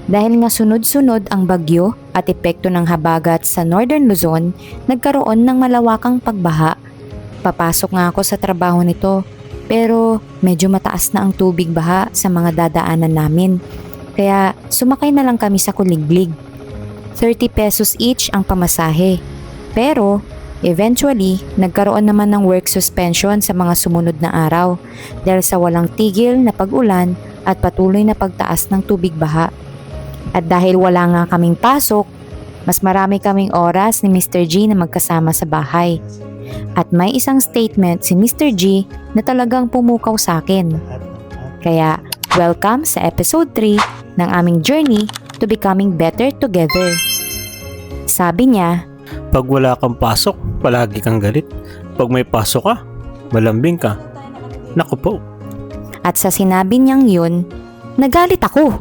Dahil nga sunod-sunod ang bagyo at epekto ng habagat sa Northern Luzon, nagkaroon ng malawakang pagbaha. Papasok nga ako sa trabaho nito, pero medyo mataas na ang tubig baha sa mga dadaanan namin. Kaya sumakay na lang kami sa kuliglig. 30 pesos each ang pamasahe. Pero eventually, nagkaroon naman ng work suspension sa mga sumunod na araw dahil sa walang tigil na pag-ulan at patuloy na pagtaas ng tubig baha. At dahil wala nga kaming pasok, mas marami kaming oras ni Mr. G na magkasama sa bahay. At may isang statement si Mr. G na talagang pumukaw sa akin. Kaya, welcome sa episode 3 ng aming journey to becoming better together. Sabi niya, Pag wala kang pasok, palagi kang galit. Pag may pasok ka, malambing ka. Naku po. at sa sinabi niyang yun, nagalit ako.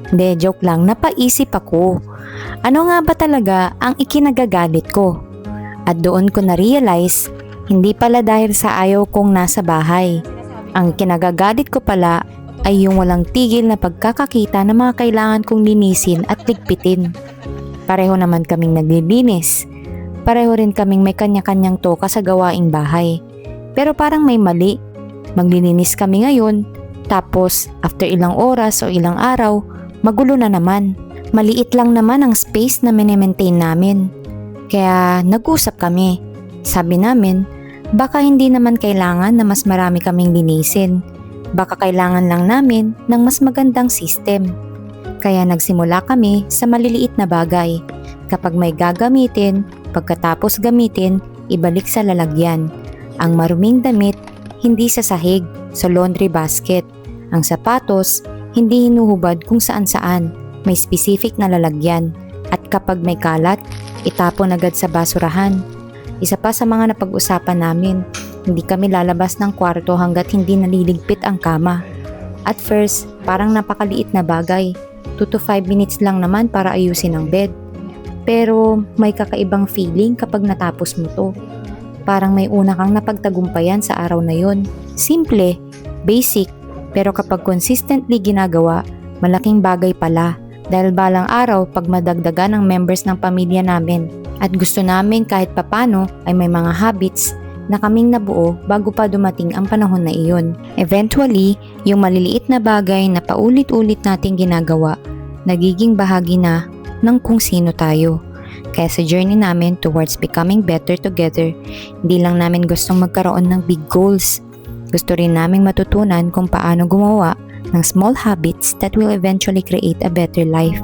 Hindi, joke lang, napaisip ako. Ano nga ba talaga ang ikinagagalit ko? At doon ko na-realize, hindi pala dahil sa ayaw kong nasa bahay. Ang kinagagalit ko pala ay yung walang tigil na pagkakakita na mga kailangan kong linisin at ligpitin. Pareho naman kaming naglilinis. Pareho rin kaming may kanya-kanyang toka sa gawaing bahay. Pero parang may mali. Maglilinis kami ngayon, tapos after ilang oras o ilang araw, magulo na naman. Maliit lang naman ang space na mini-maintain namin. Kaya nag-usap kami. Sabi namin, baka hindi naman kailangan na mas marami kaming linisin. Baka kailangan lang namin ng mas magandang system. Kaya nagsimula kami sa maliliit na bagay. Kapag may gagamitin, pagkatapos gamitin, ibalik sa lalagyan. Ang maruming damit, hindi sa sahig, sa laundry basket. Ang sapatos, hindi hinuhubad kung saan-saan. May specific na lalagyan. At kapag may kalat, itapon agad sa basurahan. Isa pa sa mga napag-usapan namin, hindi kami lalabas ng kwarto hanggat hindi naliligpit ang kama. At first, parang napakaliit na bagay. 2 to 5 minutes lang naman para ayusin ang bed. Pero may kakaibang feeling kapag natapos mo to. Parang may una kang napagtagumpayan sa araw na yon. Simple, basic, pero kapag consistently ginagawa, malaking bagay pala. Dahil balang araw pag madagdagan ang members ng pamilya namin at gusto namin kahit papano ay may mga habits na kaming nabuo bago pa dumating ang panahon na iyon. Eventually, yung maliliit na bagay na paulit-ulit nating ginagawa, nagiging bahagi na ng kung sino tayo. Kaya sa journey namin towards becoming better together, hindi lang namin gustong magkaroon ng big goals. Gusto rin naming matutunan kung paano gumawa ng small habits that will eventually create a better life.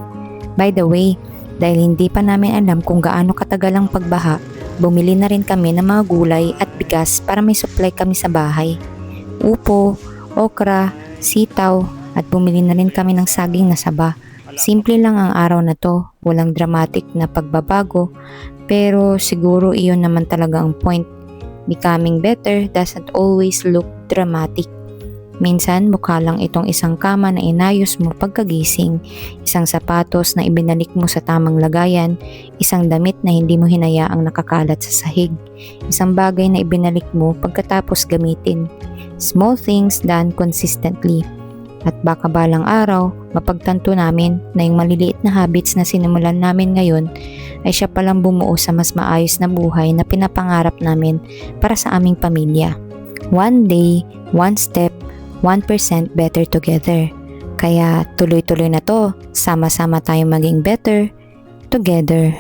By the way, dahil hindi pa namin alam kung gaano katagal ang pagbaha, bumili na rin kami ng mga gulay at bigas para may supply kami sa bahay. Upo, okra, sitaw, at bumili na rin kami ng saging na saba. Simple lang ang araw na to, walang dramatic na pagbabago, pero siguro iyon naman talaga ang point. Becoming better doesn't always look dramatic. Minsan mukha lang itong isang kama na inayos mo pagkagising, isang sapatos na ibinalik mo sa tamang lagayan, isang damit na hindi mo hinayaang nakakalat sa sahig, isang bagay na ibinalik mo pagkatapos gamitin. Small things done consistently. At baka balang araw, mapagtanto namin na yung maliliit na habits na sinimulan namin ngayon ay siya palang bumuo sa mas maayos na buhay na pinapangarap namin para sa aming pamilya. One day, one step, 1% better together. Kaya tuloy-tuloy na to, sama-sama tayong maging better together.